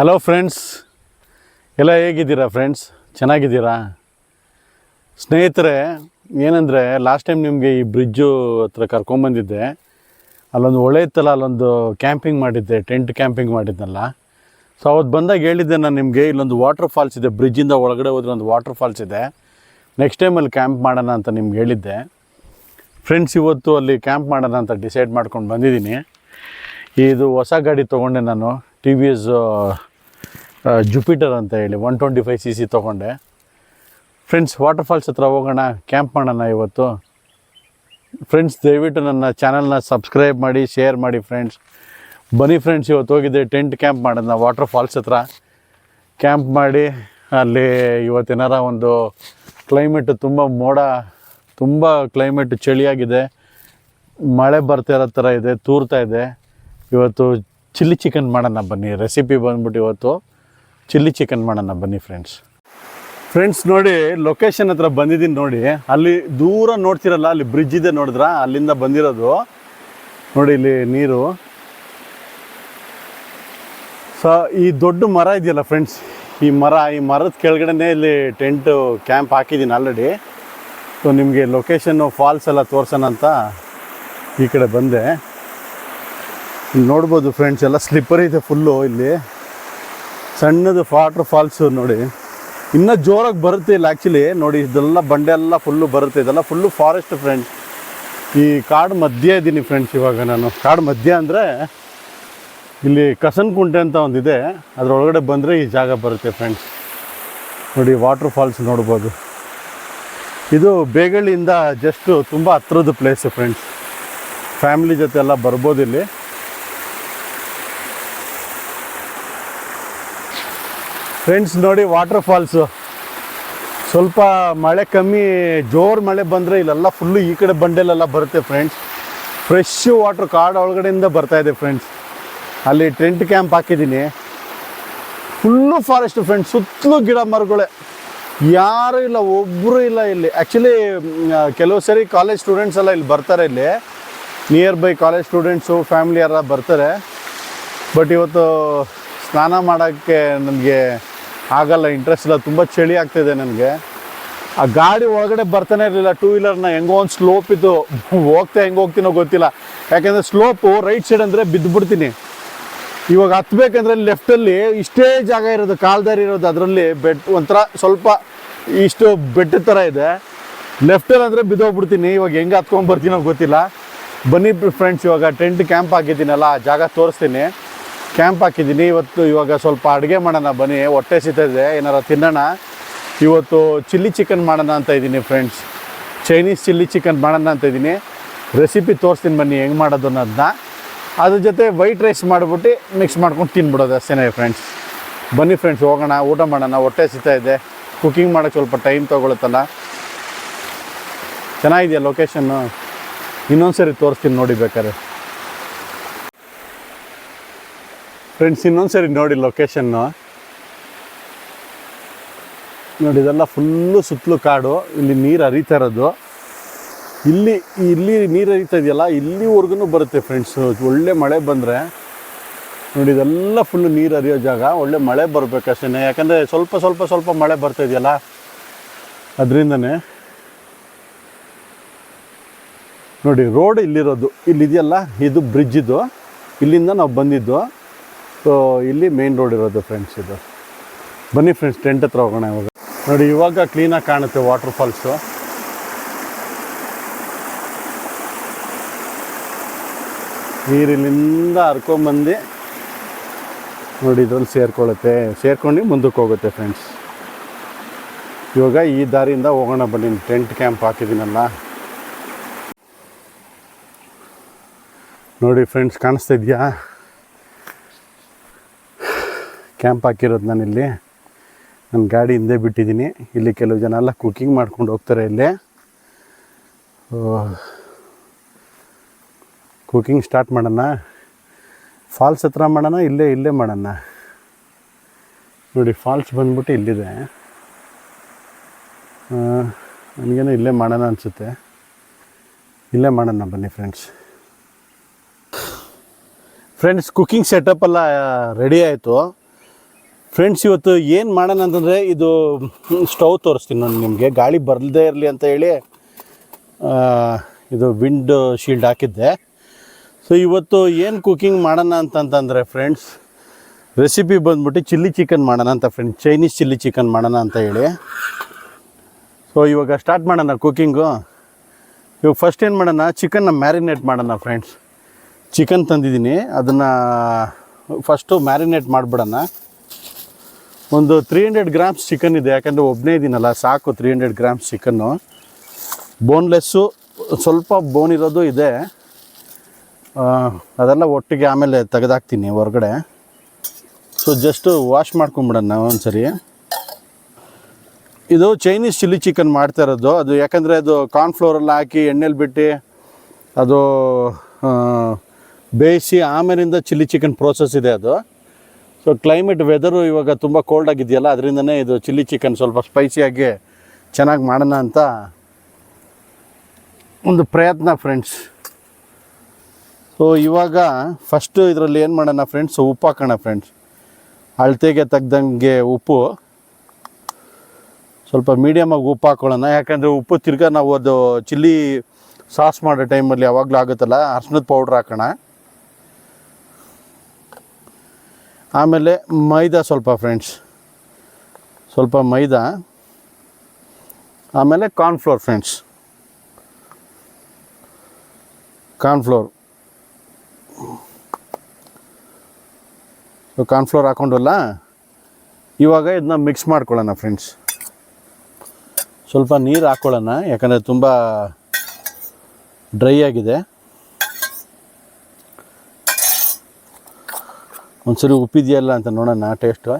Hello friends, ಎಲ್ಲ ಹೇಗಿದ್ದೀರಾ friends? ಚೆನ್ನಾಗಿದ್ದೀರಾ ಸ್ನೇಹಿತರೆ? ಏನಂದರೆ ಲಾಸ್ಟ್ ಟೈಮ್ ನಿಮಗೆ ಈ ಬ್ರಿಡ್ಜು ಹತ್ರ ಕರ್ಕೊಂಬಂದಿದ್ದೆ. ಅಲ್ಲೊಂದು ಹೊಳೆ ಇತ್ತಲ್ಲ, ಅಲ್ಲೊಂದು ಕ್ಯಾಂಪಿಂಗ್ ಮಾಡಿದ್ದೆ, ಟೆಂಟ್ ಕ್ಯಾಂಪಿಂಗ್ ಮಾಡಿದ್ನಲ್ಲ. ಸೊ ಅವತ್ತು ಬಂದಾಗ ಹೇಳಿದ್ದೆ ನಾನು ನಿಮಗೆ, ಇಲ್ಲೊಂದು ವಾಟರ್ ಫಾಲ್ಸ್ ಇದೆ, ಬ್ರಿಡ್ಜಿಂದ ಒಳಗಡೆ ಹೋದ್ರೆ ಒಂದು ವಾಟರ್ ಫಾಲ್ಸ್ ಇದೆ, ನೆಕ್ಸ್ಟ್ ಟೈಮಲ್ಲಿ ಕ್ಯಾಂಪ್ ಮಾಡೋಣ ಅಂತ ನಿಮ್ಗೆ ಹೇಳಿದ್ದೆ. ಫ್ರೆಂಡ್ಸ್, ಇವತ್ತು ಅಲ್ಲಿ ಕ್ಯಾಂಪ್ ಮಾಡೋಣ ಅಂತ ಡಿಸೈಡ್ ಮಾಡ್ಕೊಂಡು ಬಂದಿದ್ದೀನಿ. ಇದು ಹೊಸ ಗಾಡಿ ತೊಗೊಂಡೆ ನಾನು, ಟಿ ವಿ ಎಸ್ ಜುಪಿಟರ್ ಅಂತ ಹೇಳಿ 125cc ತೊಗೊಂಡೆ. ಫ್ರೆಂಡ್ಸ್, ವಾಟರ್ ಫಾಲ್ಸ್ ಹತ್ರ ಹೋಗೋಣ, ಕ್ಯಾಂಪ್ ಮಾಡೋಣ ಇವತ್ತು. ಫ್ರೆಂಡ್ಸ್, ದಯವಿಟ್ಟು ನನ್ನ ಚಾನಲ್ನ ಸಬ್ಸ್ಕ್ರೈಬ್ ಮಾಡಿ, ಶೇರ್ ಮಾಡಿ ಫ್ರೆಂಡ್ಸ್. ಬನ್ನಿ ಫ್ರೆಂಡ್ಸ್, ಇವತ್ತು ಹೋಗಿದ್ದೆ ಟೆಂಟ್ ಕ್ಯಾಂಪ್ ಮಾಡೋಣ ವಾಟರ್ ಫಾಲ್ಸ್ ಹತ್ರ. ಕ್ಯಾಂಪ್ ಮಾಡಿ ಅಲ್ಲಿ ಇವತ್ತೇನಾರ ಒಂದು ಕ್ಲೈಮೇಟು ತುಂಬ ಮೋಡ, ತುಂಬ ಕ್ಲೈಮೇಟು ಚಳಿಯಾಗಿದೆ, ಮಳೆ ಬರ್ತಾ ಇರೋ ಥರ ಇದೆ, ತೂರ್ತಾ ಇದೆ. ಇವತ್ತು ಚಿಲ್ಲಿ ಚಿಕನ್ ಮಾಡೋಣ ಬನ್ನಿ. ರೆಸಿಪಿ ಬಂದ್ಬಿಟ್ಟು ಇವತ್ತು ಚಿಲ್ಲಿ ಚಿಕನ್ ಮಾಡೋಣ ಬನ್ನಿ ಫ್ರೆಂಡ್ಸ್. ನೋಡಿ, ಲೊಕೇಶನ್ ಹತ್ರ ಬಂದಿದ್ದೀನಿ ನೋಡಿ. ಅಲ್ಲಿ ದೂರ ನೋಡ್ತಿರಲ್ಲ, ಅಲ್ಲಿ ಬ್ರಿಡ್ಜ್ ಇದೆ ನೋಡಿದ್ರ, ಅಲ್ಲಿಂದ ಬಂದಿರೋದು ನೋಡಿ. ಇಲ್ಲಿ ನೀರು. ಸೊ ಈ ದೊಡ್ಡ ಮರ ಇದೆಯಲ್ಲ ಫ್ರೆಂಡ್ಸ್, ಈ ಮರದ ಕೆಳಗಡೆನೇ ಇಲ್ಲಿ ಟೆಂಟು ಕ್ಯಾಂಪ್ ಹಾಕಿದ್ದೀನಿ ಆಲ್ರೆಡಿ. ಸೊ ನಿಮಗೆ ಲೊಕೇಶನ್ನು ಫಾಲ್ಸ್ ಎಲ್ಲ ತೋರ್ಸೋಣ ಅಂತ ಈ ಕಡೆ ಬಂದೆ. ಇಲ್ಲಿ ನೋಡ್ಬೋದು ಫ್ರೆಂಡ್ಸ್, ಎಲ್ಲ ಸ್ಲಿಪ್ಪರ್ ಇದೆ ಫುಲ್ಲು. ಇಲ್ಲಿ ಸಣ್ಣದು ವಾಟರ್ ಫಾಲ್ಸು ನೋಡಿ, ಇನ್ನೂ ಜೋರಾಗಿ ಬರುತ್ತೆ ಇಲ್ಲಿ ಆ್ಯಕ್ಚುಲಿ. ನೋಡಿ, ಇದೆಲ್ಲ ಬಂಡೆ ಎಲ್ಲ ಫುಲ್ಲು ಬರುತ್ತೆ, ಇದೆಲ್ಲ ಫುಲ್ಲು ಫಾರೆಸ್ಟ್ ಫ್ರೆಂಡ್ಸ್. ಈ ಕಾಡು ಮಧ್ಯೆ ಇದ್ದೀನಿ ಫ್ರೆಂಡ್ಸ್. ಇವಾಗ ನಾನು ಕಾಡು ಮಧ್ಯೆ ಅಂದರೆ ಇಲ್ಲಿ ಕಸನ್ಕುಂಟೆ ಅಂತ ಒಂದಿದೆ, ಅದರೊಳಗಡೆ ಬಂದರೆ ಈ ಜಾಗ ಬರುತ್ತೆ ಫ್ರೆಂಡ್ಸ್. ನೋಡಿ, ವಾಟರ್ ಫಾಲ್ಸ್ ನೋಡ್ಬೋದು. ಇದು ಬೇಗಳ್ಳಿಯಿಂದ ಜಸ್ಟು ತುಂಬ ಹತ್ರದ ಪ್ಲೇಸು ಫ್ರೆಂಡ್ಸ್. ಫ್ಯಾಮಿಲಿ ಜೊತೆ ಎಲ್ಲ ಬರ್ಬೋದು ಇಲ್ಲಿ. ಫ್ರೆಂಡ್ಸ್ ನೋಡಿ, ವಾಟರ್ ಫಾಲ್ಸು ಸ್ವಲ್ಪ ಮಳೆ ಕಮ್ಮಿ, ಜೋರು ಮಳೆ ಬಂದರೆ ಇಲ್ಲೆಲ್ಲ ಫುಲ್ಲು ಈ ಕಡೆ ಬಂಡೆಲೆಲ್ಲ ಬರುತ್ತೆ ಫ್ರೆಂಡ್ಸ್. ಫ್ರೆಶ್ ವಾಟ್ರ್ ಕಾಡು ಒಳಗಡೆಯಿಂದ ಬರ್ತಾಯಿದೆ ಫ್ರೆಂಡ್ಸ್. ಅಲ್ಲಿ ಟೆಂಟ್ ಕ್ಯಾಂಪ್ ಹಾಕಿದ್ದೀನಿ, ಫುಲ್ಲು ಫಾರೆಸ್ಟ್ ಫ್ರೆಂಡ್ಸ್. ಸುತ್ತಲೂ ಗಿಡ ಮರಗಳೇ, ಯಾರೂ ಇಲ್ಲ, ಒಬ್ಬರು ಇಲ್ಲ ಇಲ್ಲಿ. ಆ್ಯಕ್ಚುಲಿ ಕೆಲವು ಸರಿ ಕಾಲೇಜ್ ಸ್ಟೂಡೆಂಟ್ಸ್ ಎಲ್ಲ ಇಲ್ಲಿ ಬರ್ತಾರೆ. ಇಲ್ಲಿ near by college students, family ಎಲ್ಲ ಬರ್ತಾರೆ. ಬಟ್ ಇವತ್ತು ಸ್ನಾನ ಮಾಡೋಕ್ಕೆ ನನಗೆ ಆಗಲ್ಲ, ಇಂಟ್ರೆಸ್ಟ್ ಇಲ್ಲ, ತುಂಬ ಚಳಿ ಆಗ್ತಾಯಿದೆ ನನಗೆ. ಆ ಗಾಡಿ ಒಳಗಡೆ ಬರ್ತಾನೆ ಇರಲಿಲ್ಲ, ಟೂ ವೀಲರ್ನ. ಹೆಂಗೋ ಒಂದು ಸ್ಲೋಪ್ ಇತ್ತು, ಹೆಂಗೆ ಹೋಗ್ತೀನೋ ಗೊತ್ತಿಲ್ಲ. ಯಾಕೆಂದರೆ ಸ್ಲೋಪು ರೈಟ್ ಸೈಡ್ ಅಂದರೆ ಬಿದ್ದುಬಿಡ್ತೀನಿ. ಇವಾಗ ಹತ್ಬೇಕಂದ್ರೆ ಲೆಫ್ಟಲ್ಲಿ ಇಷ್ಟೇ ಜಾಗ ಇರೋದು, ಕಾಲ್ದಾರಿ ಇರೋದು, ಅದರಲ್ಲಿ ಒಂಥರ ಸ್ವಲ್ಪ ಇಷ್ಟು ಬೆಟ್ಟದ ಥರ ಇದೆ. ಲೆಫ್ಟಲ್ಲಿ ಅಂದರೆ ಬಿದ್ದೋಗ್ಬಿಡ್ತೀನಿ. ಇವಾಗ ಹೆಂಗೆ ಹತ್ಕೊಂಡ್ಬರ್ತೀನೋ ಗೊತ್ತಿಲ್ಲ. ಬನ್ನಿ ಫ್ರೆಂಡ್ಸ್, ಇವಾಗ ಟೆಂಟ್ ಕ್ಯಾಂಪ್ ಹಾಕಿದ್ದೀನಲ್ಲ, ಆ ಜಾಗ ತೋರಿಸ್ತೀನಿ. ಕ್ಯಾಂಪ್ ಹಾಕಿದ್ದೀನಿ ಇವಾಗ ಸ್ವಲ್ಪ ಅಡುಗೆ ಮಾಡೋಣ ಬನ್ನಿ. ಹೊಟ್ಟೆ ಸಿಗ್ತಾಯಿದೆ, ಏನಾರ ತಿನ್ನೋಣ. ಇವತ್ತು ಚಿಲ್ಲಿ ಚಿಕನ್ ಮಾಡೋಣ ಅಂತ ಇದ್ದೀನಿ ಫ್ರೆಂಡ್ಸ್. ಚೈನೀಸ್ ಚಿಲ್ಲಿ ಚಿಕನ್ ಮಾಡೋಣ ಅಂತ ಇದ್ದೀನಿ. ರೆಸಿಪಿ ತೋರಿಸ್ತೀನಿ ಬನ್ನಿ ಹೆಂಗೆ ಮಾಡೋದು ಅನ್ನೋದನ್ನ. ಅದ್ರ ಜೊತೆ ವೈಟ್ ರೈಸ್ ಮಾಡಿಬಿಟ್ಟು ಮಿಕ್ಸ್ ಮಾಡ್ಕೊಂಡು ತಿನ್ಬಿಡೋದು ಅಷ್ಟೇ ಫ್ರೆಂಡ್ಸ್. ಬನ್ನಿ ಫ್ರೆಂಡ್ಸ್, ಹೋಗೋಣ, ಊಟ ಮಾಡೋಣ. ಹೊಟ್ಟೆ ಸಿಗ್ತಾಯಿದೆ, ಕುಕ್ಕಿಂಗ್ ಮಾಡೋಕ್ಕೆ ಸ್ವಲ್ಪ ಟೈಮ್ ತೊಗೊಳುತ್ತಲ್ಲ. ಚೆನ್ನಾಗಿದೆಯಾ ಲೊಕೇಶನ್ನು? ಇನ್ನೊಂದು ಸರಿ ತೋರಿಸ್ತೀನಿ ನೋಡಿ ಬೇಕಾದ್ರೆ ಫ್ರೆಂಡ್ಸ್. ಇನ್ನೊಂದು ಸರಿ ನೋಡಿ ಲೊಕೇಶನ್ನು ನೋಡಿ. ಇದೆಲ್ಲ ಫುಲ್ಲು ಸುತ್ತಲೂ ಕಾಡು, ಇಲ್ಲಿ ನೀರು ಹರಿತಾ ಇರೋದು. ಇಲ್ಲಿ ನೀರು ಹರಿತಾ ಇದೆಯಲ್ಲ, ಇಲ್ಲಿವರೆಗೂ ಬರುತ್ತೆ ಫ್ರೆಂಡ್ಸ್. ಒಳ್ಳೆ ಮಳೆ ಬಂದರೆ ನೋಡಿ, ಇದೆಲ್ಲ ಫುಲ್ಲು ನೀರು ಹರಿಯೋ ಜಾಗ. ಒಳ್ಳೆ ಮಳೆ ಬರಬೇಕಷ್ಟೇ, ಯಾಕಂದರೆ ಸ್ವಲ್ಪ ಮಳೆ ಬರ್ತಾ ಇದೆಯಲ್ಲ, ಅದರಿಂದನೇ. ನೋಡಿ, ರೋಡ್ ಇಲ್ಲಿರೋದು, ಇಲ್ಲಿದೆಯಲ್ಲ, ಇದು ಬ್ರಿಡ್ಜ್. ಇದು ಇಲ್ಲಿಂದ ನಾವು ಬಂದಿದ್ದು. ಸೊ ಇಲ್ಲಿ ಮೇನ್ ರೋಡ್ ಇರೋದು ಫ್ರೆಂಡ್ಸ್ ಇದು. ಬನ್ನಿ ಫ್ರೆಂಡ್ಸ್, ಟೆಂಟ್ ಹತ್ರ ಹೋಗೋಣ ಇವಾಗ. ನೋಡಿ, ಇವಾಗ ಕ್ಲೀನಾಗಿ ಕಾಣುತ್ತೆ ವಾಟರ್ ಫಾಲ್ಸು. ನೀರಿಲ್ಲಿಂದ ಹರ್ಕೊಂಬಂದು ನೋಡಿ, ಇದ್ರಲ್ಲಿ ಸೇರ್ಕೊಂಡು ಮುಂದಕ್ಕೆ ಹೋಗುತ್ತೆ ಫ್ರೆಂಡ್ಸ್. ಇವಾಗ ಈ ದಾರಿಯಿಂದ ಹೋಗೋಣ ಬನ್ನಿ. ಟೆಂಟ್ ಕ್ಯಾಂಪ್ ಹಾಕಿದ್ದೀನಲ್ಲ ನೋಡಿ ಫ್ರೆಂಡ್ಸ್, ಕಾಣಿಸ್ತಾ ಇದೆಯಾ ಕ್ಯಾಂಪ್ ಹಾಕಿರೋದು? ನಾನಿಲ್ಲಿ ನನ್ನ ಗಾಡಿ ಹಿಂದೆ ಬಿಟ್ಟಿದ್ದೀನಿ. ಇಲ್ಲಿ ಕೆಲವು ಜನ ಎಲ್ಲ ಕುಕ್ಕಿಂಗ್ ಮಾಡ್ಕೊಂಡು ಹೋಗ್ತಾರೆ. ಇಲ್ಲಿ ಕುಕ್ಕಿಂಗ್ ಸ್ಟಾರ್ಟ್ ಮಾಡೋಣ. ಫಾಲ್ಸ್ ಹತ್ರ ಮಾಡೋಣ, ಇಲ್ಲೇ ಮಾಡೋಣ. ನೋಡಿ, ಫಾಲ್ಸ್ ಬಂದ್ಬಿಟ್ಟು ಇಲ್ಲಿದೆ. ನನಗೇನೋ ಇಲ್ಲೇ ಮಾಡೋಣ ಅನಿಸುತ್ತೆ. ಇಲ್ಲೇ ಮಾಡೋಣ ಬನ್ನಿ ಫ್ರೆಂಡ್ಸ್. ಫ್ರೆಂಡ್ಸ್, ಕುಕ್ಕಿಂಗ್ ಸೆಟಪ್ ಎಲ್ಲ ರೆಡಿ ಆಯಿತು. ಫ್ರೆಂಡ್ಸ್, ಇವತ್ತು ಏನು ಮಾಡೋಣ ಅಂತಂದರೆ, ಇದು ಸ್ಟವ್ ತೋರಿಸ್ತೀನಿ ನಾನು ನಿಮಗೆ, ಗಾಳಿ ಬರದೇ ಇರಲಿ ಅಂತ ಹೇಳಿ ಇದು ವಿಂಡ್ ಶೀಲ್ಡ್ ಹಾಕಿದ್ದೆ. ಸೊ ಇವತ್ತು ಏನು ಕುಕಿಂಗ್ ಮಾಡೋಣ ಅಂತಂತಂದರೆ ಫ್ರೆಂಡ್ಸ್, ರೆಸಿಪಿ ಬಂದ್ಬಿಟ್ಟು ಚಿಲ್ಲಿ ಚಿಕನ್ ಮಾಡೋಣ ಅಂತ ಫ್ರೆಂಡ್ಸ್, ಚೈನೀಸ್ ಚಿಲ್ಲಿ ಚಿಕನ್ ಮಾಡೋಣ ಅಂತ ಹೇಳಿ. ಸೊ ಇವಾಗ ಸ್ಟಾರ್ಟ್ ಮಾಡೋಣ ಕುಕ್ಕಿಂಗು. ಇವಾಗ ಫಸ್ಟ್ ಏನು ಮಾಡೋಣ, ಚಿಕನ್ನ ಮ್ಯಾರಿನೇಟ್ ಮಾಡೋಣ ಫ್ರೆಂಡ್ಸ್. ಚಿಕನ್ ತಂದಿದ್ದೀನಿ, ಅದನ್ನು ಫಸ್ಟು ಮ್ಯಾರಿನೇಟ್ ಮಾಡಿಬಿಡೋಣ. ಒಂದು 300 ಗ್ರಾಮ್ಸ್ ಚಿಕನ್ ಇದೆ, ಯಾಕಂದರೆ ಒಬ್ಬನೇ ಇದ್ದೀನಲ್ಲ, ಸಾಕು 300 ಗ್ರಾಮ್ಸ್ ಚಿಕನ್ನು. ಬೋನ್ಲೆಸ್ಸು, ಸ್ವಲ್ಪ ಬೋನ್ ಇರೋದು ಇದೆ, ಅದೆಲ್ಲ ಒಟ್ಟಿಗೆ ಆಮೇಲೆ ತೆಗೆದಾಕ್ತೀನಿ ಹೊರಗಡೆ. ಸೊ ಜಸ್ಟು ವಾಶ್ ಮಾಡ್ಕೊಂಬಿಡೋಣ ಒಂದು ಸರಿ. ಇದು ಚೈನೀಸ್ ಚಿಲ್ಲಿ ಚಿಕನ್ ಮಾಡ್ತಾ ಇರೋದು. ಅದು ಯಾಕಂದರೆ ಅದು ಕಾರ್ನ್ಫ್ಲೋರೆಲ್ಲ ಹಾಕಿ ಎಣ್ಣೆಲಿ ಬಿಟ್ಟು ಅದು ಬೇಯಿಸಿ ಆಮೇಲಿಂದ ಚಿಲ್ಲಿ ಚಿಕನ್ ಪ್ರೋಸೆಸ್ ಇದೆ ಅದು. ಸೊ ಕ್ಲೈಮೇಟ್ ವೆದರು ಇವಾಗ ತುಂಬ ಕೋಲ್ಡ್ ಆಗಿದೆಯಲ್ಲ, ಅದರಿಂದನೇ ಇದು ಚಿಲ್ಲಿ ಚಿಕನ್ ಸ್ವಲ್ಪ ಸ್ಪೈಸಿಯಾಗಿ ಚೆನ್ನಾಗಿ ಮಾಡೋಣ ಅಂತ ಒಂದು ಪ್ರಯತ್ನ ಫ್ರೆಂಡ್ಸ್. ಸೊ ಇವಾಗ ಫಸ್ಟು ಇದರಲ್ಲಿ ಏನು ಮಾಡೋಣ ಫ್ರೆಂಡ್ಸ್, ಉಪ್ಪು ಹಾಕೋಣ ಫ್ರೆಂಡ್ಸ್. ಅಳತೆಗೆ ತಗ್ದಂಗೆ ಉಪ್ಪು, ಸ್ವಲ್ಪ ಮೀಡಿಯಮಾಗಿ ಉಪ್ಪು ಹಾಕ್ಕೊಳ್ಳೋಣ. ಯಾಕಂದರೆ ಉಪ್ಪು ತಿರ್ಗಾ ನಾವು ಅದು ಚಿಲ್ಲಿ ಸಾಸ್ ಮಾಡೋ ಟೈಮಲ್ಲಿ ಯಾವಾಗಲೂ ಆಗುತ್ತಲ್ಲ, ಅರ್ಶಿನದ ಪೌಡ್ರ್ ಹಾಕೋಣ. ಆಮೇಲೆ ಮೈದಾ ಸ್ವಲ್ಪ ಫ್ರೆಂಡ್ಸ್, ಸ್ವಲ್ಪ ಮೈದಾ. ಆಮೇಲೆ cornflour friends, cornflour. So cornflour ಹಾಕೊಂಡಲ್ಲ, ಇವಾಗ ಇದನ್ನ ಮಿಕ್ಸ್ ಮಾಡ್ಕೊಳ್ಳೋಣ ಫ್ರೆಂಡ್ಸ್. ಸ್ವಲ್ಪ ನೀರು ಹಾಕ್ಕೊಳ್ಳೋಣ, ಯಾಕಂದರೆ ತುಂಬ ಡ್ರೈ ಆಗಿದೆ. ಒಂದ್ಸರಿ ಉಪ್ಪಿದೆಯಲ್ಲ ಅಂತ ನೋಡೋಣ ಟೇಸ್ಟು.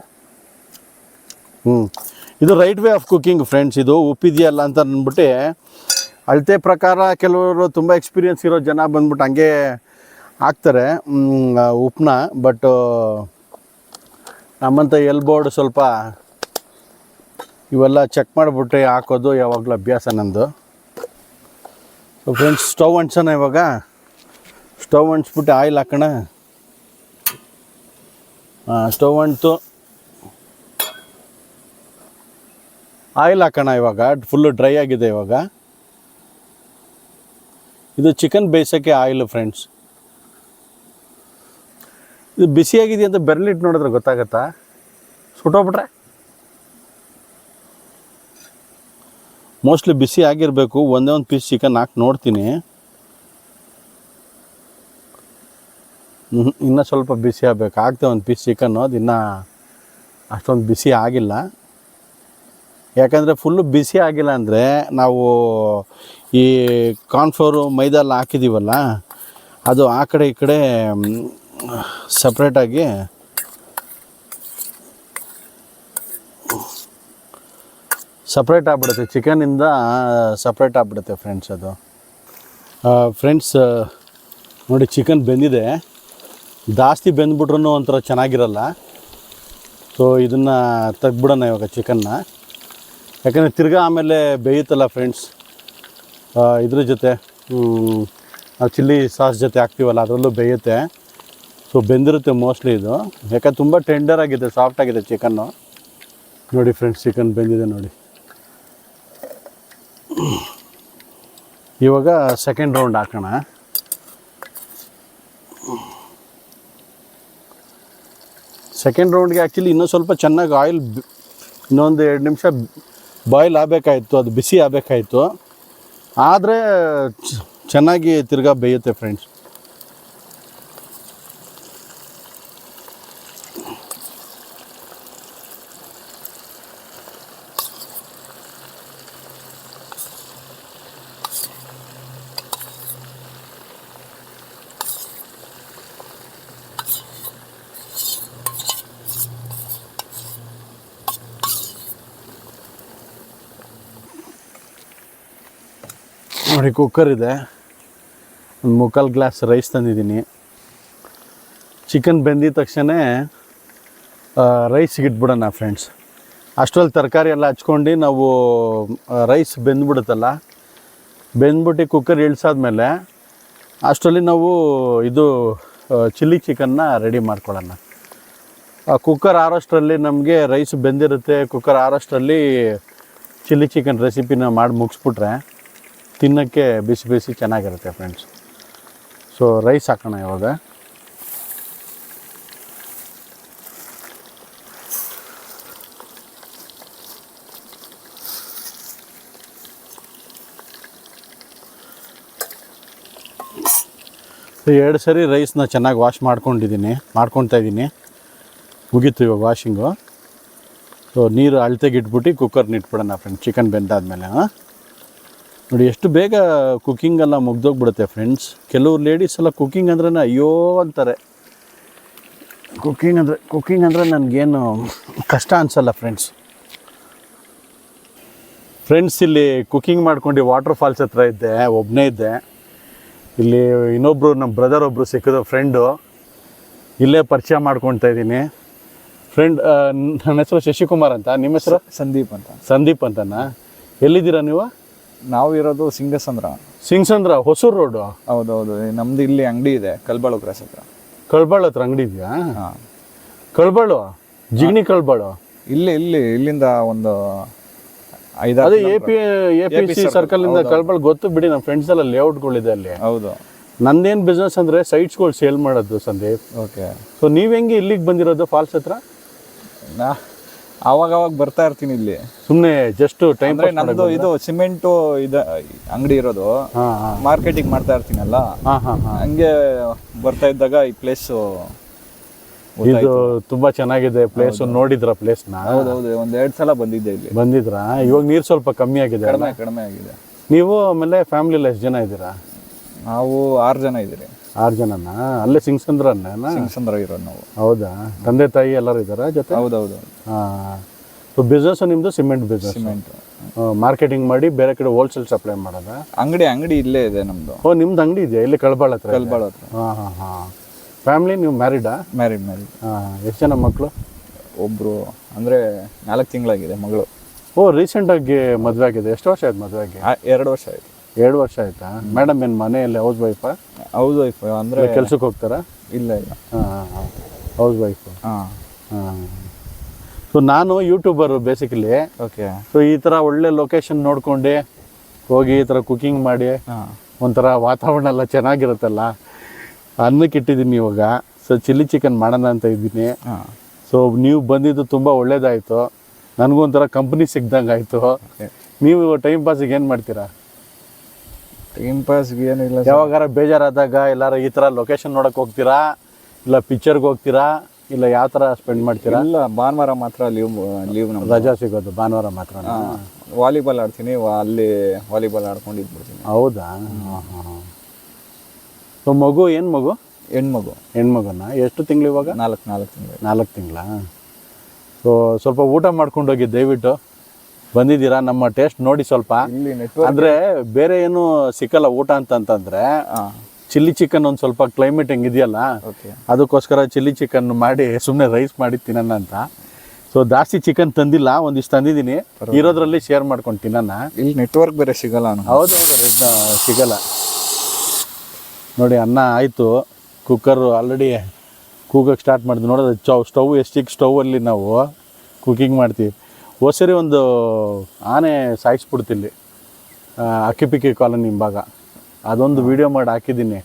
ಇದು right way of cooking friends. ಇದು ಉಪ್ಪಿದೆಯಲ್ಲ ಅಂತ ಅಂದ್ಬಿಟ್ಟು ಅಳತೆ ಪ್ರಕಾರ ಕೆಲವರು ತುಂಬ ಎಕ್ಸ್ಪೀರಿಯನ್ಸ್ ಇರೋ ಜನ ಬಂದ್ಬಿಟ್ಟು ಹಂಗೆ ಹಾಕ್ತಾರೆ ಉಪ್ಪನ್ನ. ಬಟ್ ನಮ್ಮಂಥ ಎಲ್ಬೋರ್ಡ್ ಸ್ವಲ್ಪ ಇವೆಲ್ಲ ಚೆಕ್ ಮಾಡಿಬಿಟ್ಟು ಹಾಕೋದು ಯಾವಾಗಲೂ ಅಭ್ಯಾಸ ನಂದು. ಸೊ ಫ್ರೆಂಡ್ಸ್, ಸ್ಟವ್ ಅಂಟ್ಸೋಣ. ಇವಾಗ ಸ್ಟವ್ ಅಂಟಿಸ್ಬಿಟ್ಟು ಆಯಿಲ್ ಹಾಕೋಣ. ಸ್ಟವ್ ಅಂಟು ಆಯಿಲ್ ಹಾಕೋಣ. ಇವಾಗ ಫುಲ್ಲು ಡ್ರೈ ಆಗಿದೆ. ಇವಾಗ ಇದು ಚಿಕನ್ ಬೇಯಿಸೋಕ್ಕೆ ಆಯಿಲು ಫ್ರೆಂಡ್ಸ್. ಇದು ಬಿಸಿಯಾಗಿದೆ ಅಂತ ಬೆರಳಿಟ್ಟು ನೋಡಿದ್ರೆ ಗೊತ್ತಾಗತ್ತಾ? ಸುಟ್ಟೋಗ್ಬಿಟ್ರೆ ಮೋಸ್ಟ್ಲಿ ಬಿಸಿ ಆಗಿರಬೇಕು. ಒಂದೇ ಒಂದು ಪೀಸ್ ಚಿಕನ್ ಹಾಕಿ ನೋಡ್ತೀನಿ. ಇನ್ನೂ ಸ್ವಲ್ಪ ಬಿಸಿ ಆಗಬೇಕು. ಹಾಕ್ತೆ ಒಂದು ಪೀಸ್ ಚಿಕನ್ನು, ಅದು ಇನ್ನೂ ಅಷ್ಟೊಂದು ಬಿಸಿ ಆಗಿಲ್ಲ. ಯಾಕಂದರೆ ಫುಲ್ಲು ಬಿಸಿ ಆಗಿಲ್ಲ ಅಂದರೆ ನಾವು ಈ ಕಾರ್ನ್ಫ್ಲೋರು ಮೈದಾ ಎಲ್ಲ ಹಾಕಿದ್ದೀವಲ್ಲ, ಅದು ಆ ಕಡೆ ಈ ಕಡೆ ಸಪ್ರೇಟಾಗಿ ಸಪ್ರೇಟ್ ಆಗಿಬಿಡುತ್ತೆ, ಚಿಕನಿಂದ ಸಪ್ರೇಟ್ ಆಗಿಬಿಡುತ್ತೆ ಫ್ರೆಂಡ್ಸ್ ಅದು. ಫ್ರೆಂಡ್ಸ್ ನೋಡಿ, ಚಿಕನ್ ಬೆಂದಿದೆ. ಜಾಸ್ತಿ ಬೆಂದ್ಬಿಟ್ರೂ ಒಂಥರ ಚೆನ್ನಾಗಿರಲ್ಲ. ಸೊ ಇದನ್ನು ತೆಗ್ಬಿಡೋಣ ಇವಾಗ ಚಿಕನ್ನ. ಯಾಕಂದರೆ ತಿರ್ಗಾ ಆಮೇಲೆ ಬೇಯುತ್ತಲ್ಲ ಫ್ರೆಂಡ್ಸ್, ಇದ್ರ ಜೊತೆ ನಾವು ಚಿಲ್ಲಿ ಸಾಸ್ ಜೊತೆ ಹಾಕ್ತೀವಲ್ಲ, ಅದರಲ್ಲೂ ಬೇಯುತ್ತೆ. ಸೊ ಬೆಂದಿರುತ್ತೆ ಮೋಸ್ಟ್ಲಿ ಇದು. ಯಾಕಂದ್ರೆ ತುಂಬ ಟೆಂಡರ್ ಆಗಿದೆ, ಸಾಫ್ಟ್ ಆಗಿದೆ ಚಿಕನ್ನು. ನೋಡಿ ಫ್ರೆಂಡ್ಸ್, ಚಿಕನ್ ಬೆಂದಿದೆ ನೋಡಿ. ಇವಾಗ ಸೆಕೆಂಡ್ ರೌಂಡ್ ಹಾಕೋಣ. ಸೆಕೆಂಡ್ ರೌಂಡ್ಗೆ ಆ್ಯಕ್ಚುಲಿ ಇನ್ನೂ ಸ್ವಲ್ಪ ಚೆನ್ನಾಗಿ ಆಯಿಲ್, ಇನ್ನೊಂದು 2 ನಿಮಿಷ ಬಾಯ್ಲ್ ಆಗಬೇಕಾಯ್ತು, ಅದು ಬಿಸಿ ಆಗಬೇಕಾಯ್ತು. ಆದರೆ ಚೆನ್ನಾಗಿ ತಿರ್ಗಾ ಬೇಯುತ್ತೆ ಫ್ರೆಂಡ್ಸ್. ನೋಡಿ, ಕುಕ್ಕರ್ ಇದೆ, ಒಂದು 3/4 ಗ್ಲಾಸ್ ರೈಸ್ ತಂದಿದ್ದೀನಿ. ಚಿಕನ್ ಬೆಂದಿದ ತಕ್ಷಣ ರೈಸ್ಗೆ ಇಟ್ಬಿಡೋಣ ಫ್ರೆಂಡ್ಸ್. ಅಷ್ಟರಲ್ಲಿ ತರಕಾರಿ ಎಲ್ಲ ಹಚ್ಕೊಂಡು ನಾವು ರೈಸ್ ಬೆಂದ್ಬಿಡುತ್ತಲ್ಲ, ಬೆಂದ್ಬಿಟ್ಟು ಕುಕ್ಕರ್ ಇಳಿಸಾದ್ಮೇಲೆ ಅಷ್ಟರಲ್ಲಿ ನಾವು ಇದು ಚಿಲ್ಲಿ ಚಿಕನ್ನ ರೆಡಿ ಮಾಡ್ಕೊಳ್ಳೋಣ. ಕುಕ್ಕರ್ ಆರೋಷ್ಟರಲ್ಲಿ ನಮಗೆ ರೈಸ್ ಬೆಂದಿರುತ್ತೆ. ಕುಕ್ಕರ್ ಆರೋಷ್ಟರಲ್ಲಿ ಚಿಲ್ಲಿ ಚಿಕನ್ ರೆಸಿಪಿನ ಮಾಡಿ ಮುಗಿಸ್ಬಿಟ್ರೆ ತಿನ್ನೋಕ್ಕೆ ಬಿಸಿ ಬಿಸಿ ಚೆನ್ನಾಗಿರುತ್ತೆ ಫ್ರೆಂಡ್ಸ್. ಸೊ ರೈಸ್ ಹಾಕೋಣ ಇವಾಗ. ಎರಡು ಸರಿ ರೈಸ್ನ ಚೆನ್ನಾಗಿ ವಾಶ್ ಮಾಡ್ಕೊತಾ ಇದ್ದೀನಿ. ಮುಗೀತು ಇವಾಗ ವಾಷಿಂಗು. ಸೊ ನೀರು ಅಳತೆಗೆ ಇಟ್ಬಿಟ್ಟು ಕುಕ್ಕರ್ನ ಇಟ್ಬಿಡೋಣ ಫ್ರೆಂಡ್ಸ್, ಚಿಕನ್ ಬೆಂದಾದ್ಮೇಲೆ. ನೋಡಿ ಎಷ್ಟು ಬೇಗ ಕುಕ್ಕಿಂಗೆಲ್ಲ ಮುಗ್ದೋಗ್ಬಿಡುತ್ತೆ ಫ್ರೆಂಡ್ಸ್. ಕೆಲವು ಲೇಡೀಸ್ ಎಲ್ಲ ಕುಕ್ಕಿಂಗ್ ಅಂದ್ರೆ ಅಯ್ಯೋ ಅಂತಾರೆ. ಕುಕ್ಕಿಂಗ್ ಅಂದರೆ ನನಗೇನು ಕಷ್ಟ ಅನಿಸಲ್ಲ ಫ್ರೆಂಡ್ಸ್. ಇಲ್ಲಿ ಕುಕ್ಕಿಂಗ್ ಮಾಡ್ಕೊಂಡು ವಾಟರ್ ಫಾಲ್ಸ್ ಹತ್ರ ಇದ್ದೆ, ಒಬ್ಬನೇ ಇದ್ದೆ. ಇಲ್ಲಿ ಇನ್ನೊಬ್ಬರು ನಮ್ಮ ಬ್ರದರ್ ಒಬ್ಬರು ಸಿಕ್ಕಿದ್ರು, ಫ್ರೆಂಡು. ಇಲ್ಲೇ ಪರಿಚಯ ಮಾಡ್ಕೊಳ್ತಾ ಇದ್ದೀನಿ. ಫ್ರೆಂಡ್ ನನ್ನ ಹೆಸರು ಶಶಿಕುಮಾರ್ ಅಂತ. ನಿಮ್ಮ ಹೆಸರು? ಸಂದೀಪ್ ಅಂತನಾ? ಎಲ್ಲಿದ್ದೀರಾ ನೀವು? ನಾವು ಇರೋದು ಸಿಂಗಸಂದ್ರ ಹೊಸೂರು ರೋಡು. ಹೌದೌದು, ನಮ್ದು ಇಲ್ಲಿ ಅಂಗಡಿ ಇದೆ ಕಲ್ಬಾಳು ಕ್ರಾಸ್ ಹತ್ರ. ಕಳ್ಬಾಳು ಹತ್ರ ಅಂಗಡಿ ಇದೆಯಾ? ಕಳ್ಬಾಳು, ಜಿಗಣಿ ಕಳ್ಬಾಳು. ಇಲ್ಲಿಂದ ಒಂದು ಅದೇ APC ಸರ್ಕಲ್ ಇಂದ ಕಳ್ಬಾಳು ಗೊತ್ತು ಬಿಡಿ. ನಮ್ಮ ಫ್ರೆಂಡ್ಸ್ ಎಲ್ಲ ಲೇಔಟ್ಗಳಿದೆ ಅಲ್ಲಿ. ಹೌದು. ನಂದೇನು ಬಿಸ್ನೆಸ್ ಅಂದರೆ ಸೈಟ್ಸ್ಗಳು ಸೇಲ್ ಮಾಡೋದು ಸಂದೀಪ್. ಓಕೆ. ಸೊ ನೀವು ಹೆಂಗೆ ಇಲ್ಲಿಗೆ ಬಂದಿರೋದು ಫಾಲ್ಸ್ ಹತ್ರ? ಅವಾಗ ಬರ್ತಾ ಇರ್ತೀನಿ ಇಲ್ಲಿ ಸುಮ್ಮನೆ ಜಸ್ಟ್ ಟೈಮ್. ನಮ್ದು ಇದು ಸಿಮೆಂಟು ಅಂಗಡಿ ಇರೋದು, ಮಾರ್ಕೆಟಿಂಗ್ ಮಾಡ್ತಾ ಇರ್ತೀನಲ್ಲ, ಹಂಗೆ ಬರ್ತಾ ಇದ್ದಾಗ ಈ ಪ್ಲೇಸ್ ಇದು ತುಂಬಾ ಚೆನ್ನಾಗಿದೆ ಪ್ಲೇಸ್. ನೋಡಿದ್ರ ಪ್ಲೇಸ್ನ? ಹೌದೌದು, ಒಂದೆರಡು ಸಲ ಬಂದಿದ್ದೆ ಇಲ್ಲಿ. ಬಂದಿದ್ರಾ? ಇವಾಗ ನೀರು ಸ್ವಲ್ಪ ಕಮ್ಮಿ ಆಗಿದೆ. ಕಡಿಮೆ ಆಗಿದೆ. ನೀವು ಆಮೇಲೆ ಫ್ಯಾಮಿಲಿ ಎಷ್ಟು ಜನ ಇದ್ದೀರಾ? ನಾವು 6 ಜನ ಇದ್ದೀರಿ. 6 ಜನನಾ? ಅಲ್ಲೇ ಸಿಂಗಸಂದ್ರ ಇರೋದು ನಾವು. ಹೌದಾ? ತಂದೆ ತಾಯಿ ಎಲ್ಲರೂ ಇದ್ದಾರಾ ಜೊತೆ? ಹೌದೌದು. ಸೊ ಬಿಸ್ನೆಸ್ ನಿಮ್ದು ಸಿಮೆಂಟ್ ಬಿಸ್ನೆಸ್? ಸಿಮೆಂಟ್ ಮಾರ್ಕೆಟಿಂಗ್ ಮಾಡಿ ಬೇರೆ ಕಡೆ ಹೋಲ್ಸೇಲ್ ಸಪ್ಲೈ ಮಾಡೋದಾ? ಅಂಗಡಿ ಇಲ್ಲೇ ಇದೆ ನಮ್ದು. ನಿಮ್ದು ಅಂಗಡಿ ಇದೆಯಾ ಇಲ್ಲಿ ಕಳ್ಬಾಳ ಹತ್ರ? ಹಾಂ. ಫ್ಯಾಮಿಲಿ ನೀವು ಮ್ಯಾರಿಡಾ? ಮ್ಯಾರಿಡ್. ಎಷ್ಟು ಜನ ಮಕ್ಕಳು? ಒಬ್ರು ಅಂದರೆ 4 ತಿಂಗಳಾಗಿದೆ ಮಗಳು. ರೀಸೆಂಟಾಗಿ ಮದುವೆ ಆಗಿದೆ. ಎಷ್ಟು ವರ್ಷ ಆಯ್ತು ಮದುವೆ ಆಗಿ? 2 ವರ್ಷ ಆಯ್ತು. 2 ವರ್ಷ ಆಯ್ತಾ? ಮೇಡಮ್ ಏನು ಮನೆಯಲ್ಲಿ ಹೌಸ್ ವೈಫಾ? ಹೌಸ್ ವೈಫ್ ಅಂದರೆ ಕೆಲ್ಸಕ್ಕೆ ಹೋಗ್ತಾರಾ? ಇಲ್ಲ. House wife. ಹಾಂ. ಸೊ ನಾನು ಯೂಟ್ಯೂಬರು ಬೇಸಿಕಲಿ. ಓಕೆ. ಸೊ ಈ ಥರ ಒಳ್ಳೆ ಲೊಕೇಶನ್ ನೋಡ್ಕೊಂಡು ಹೋಗಿ ಈ ಥರ ಕುಕಿಂಗ್ ಮಾಡಿ ಒಂಥರ ವಾತಾವರಣ ಎಲ್ಲ ಚೆನ್ನಾಗಿರುತ್ತಲ್ಲ, ಅನ್ನಕ್ಕೆ ಇಟ್ಟಿದ್ದೀನಿ ಇವಾಗ. ಸೊ ಚಿಲ್ಲಿ ಚಿಕನ್ ಮಾಡೋಣ ಅಂತ ಇದ್ದೀನಿ. ಸೊ ನೀವು ಬಂದಿದ್ದು ತುಂಬ ಒಳ್ಳೇದಾಯಿತು. ನನಗೂ ಒಂಥರ ಕಂಪ್ನಿ ಸಿಗ್ದಂಗೆ ಆಯಿತು. ನೀವು ಟೈಮ್ ಪಾಸಿಗೆ ಏನು ಮಾಡ್ತೀರಾ? ಟೈಮ್ ಪಾಸ್ಗೆ ಏನಿಲ್ಲ, ಯಾವಾಗಾರ ಬೇಜಾರಾದಾಗ ಎಲ್ಲಾರ ಈ ಥರ ಲೊಕೇಶನ್ ನೋಡೋಕೆ ಹೋಗ್ತೀರಾ, ಇಲ್ಲ ಪಿಕ್ಚರ್ಗೆ ಹೋಗ್ತೀರಾ, ಇಲ್ಲ ಯಾವ ಥರ ಸ್ಪೆಂಡ್ ಮಾಡ್ತೀರಾ? ಇಲ್ಲ, ಭಾನುವಾರ ಮಾತ್ರ ಲೀವ್ ನಮ್ಗೆ ರಜಾ ಸಿಗೋದು ಭಾನುವಾರ ಮಾತ್ರ. ವಾಲಿಬಾಲ್ ಆಡ್ತೀನಿ, ಅಲ್ಲಿ ವಾಲಿಬಾಲ್ ಆಡ್ಕೊಂಡು ಇದ್ಬಿಡ್ತೀನಿ. ಹೌದಾ? ಸೊ ಮಗು ಏನು ಮಗು? ಹೆಣ್ಮಗುನ? ಎಷ್ಟು ತಿಂಗಳು ಇವಾಗ? 4 ತಿಂಗಳು. 4 ತಿಂಗಳಾ? ಸೊ ಸ್ವಲ್ಪ ಊಟ ಮಾಡ್ಕೊಂಡು ಹೋಗಿ ದಯವಿಟ್ಟು. ಬಂದಿದ್ದೀರಾ, ನಮ್ಮ ಟೇಸ್ಟ್ ನೋಡಿ ಸ್ವಲ್ಪ. ಅಂದರೆ ಬೇರೆ ಏನು ಸಿಕ್ಕಲ್ಲ ಊಟ ಅಂತಂತಂದರೆ ಚಿಲ್ಲಿ ಚಿಕನ್ ಒಂದು ಸ್ವಲ್ಪ ಕ್ಲೈಮೇಟ್ ಹೆಂಗಿದೆಯಲ್ಲ, ಅದಕ್ಕೋಸ್ಕರ ಚಿಲ್ಲಿ ಚಿಕನ್ ಮಾಡಿ ಸುಮ್ಮನೆ ರೈಸ್ ಮಾಡಿ ತಿನ್ನೋಣ ಅಂತ. ಸೊ ಜಾಸ್ತಿ ಚಿಕನ್ ತಂದಿಲ್ಲ, ಒಂದಿಷ್ಟು ತಂದಿದ್ದೀನಿ. ಇರೋದ್ರಲ್ಲಿ ಶೇರ್ ಮಾಡ್ಕೊಂಡು ತಿನ್ನೋಣ. ಇಲ್ಲಿ ನೆಟ್ವರ್ಕ್ ಬೇರೆ ಸಿಗಲ್ಲ. ಹೌದೌದು, ಸಿಗಲ್ಲ. ನೋಡಿ ಅನ್ನ ಆಯಿತು, ಕುಕ್ಕರು ಆಲ್ರೆಡಿ ಕೂಗಕ್ಕೆ ಸ್ಟಾರ್ಟ್ ಮಾಡಿದ್ವಿ. ನೋಡೋದು ಸ್ಟವ್ ಎಷ್ಟಿಗೆ ಸ್ಟೌವಲ್ಲಿ ನಾವು ಕುಕಿಂಗ್ ಮಾಡ್ತೀವಿ. ಸರಿ ಒಂದು ಆನೆ ಸಾಯಿಸ್ಬಿಡ್ತಿಲ್ಲಿ ಅಕ್ಕಿಪಿಕ್ಕಿ ಕಾಲೋನಿ ಹಿಂಭಾಗ. ಅದೊಂದು ವಿಡಿಯೋ ಮಾಡಿ ಹಾಕಿದ್ದೀನಿ.